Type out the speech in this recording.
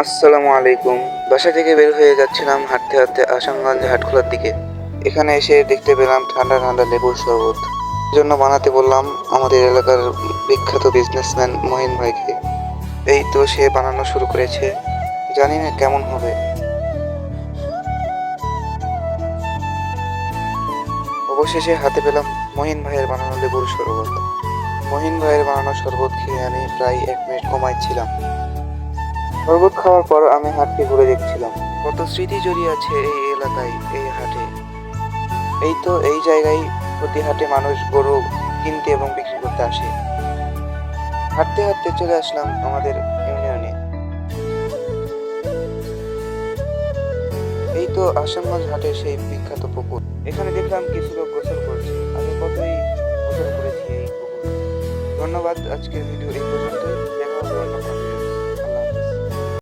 আসসালামু আলাইকুম। বাসা থেকে বের হয়ে যাচ্ছিলাম হাঁটতে হাঁটতে আসামগঞ্জ হাটখোলার দিকে। এখানে এসে দেখতে পেলাম ঠান্ডা ঠান্ডা লেবুর শরবত। জন্য বানাতে বললাম আমাদের এলাকার বিখ্যাত বিজনেসম্যান মহিন ভাইকে। এই তো সে বানানো শুরু করেছে, জানি না কেমন হবে। অবশেষে হাতে পেলাম মহিন ভাইয়ের বানানো লেবুর শরবত। মহিন ভাইয়ের বানানো শরবত খেয়ে আমি প্রায় 1 মিনিট ঘুমাইছিলাম। শরবত খাওয়ার পর আমি হাটকে ঘুরে দেখছিলাম কত স্মৃতি জড়িয়ে আছে এই এলাকায়, এই হাটে। এই তো এই জায়গায় প্রতি হাটে মানুষ গরু কিনতে এবং বিক্রি করতে আসে। হাঁটতে হাঁটতে চলে আসলাম আমাদের ইউনিয়নে। এই তো আসামগঞ্জ হাটের সেই বিখ্যাত পুকুর। এখানে দেখলাম কিছু লোক গোসল করছে। আমি কতই গোসল করেছি এই পুকুরে। ধন্যবাদ, আজকের ভিডিও এই পর্যন্তই।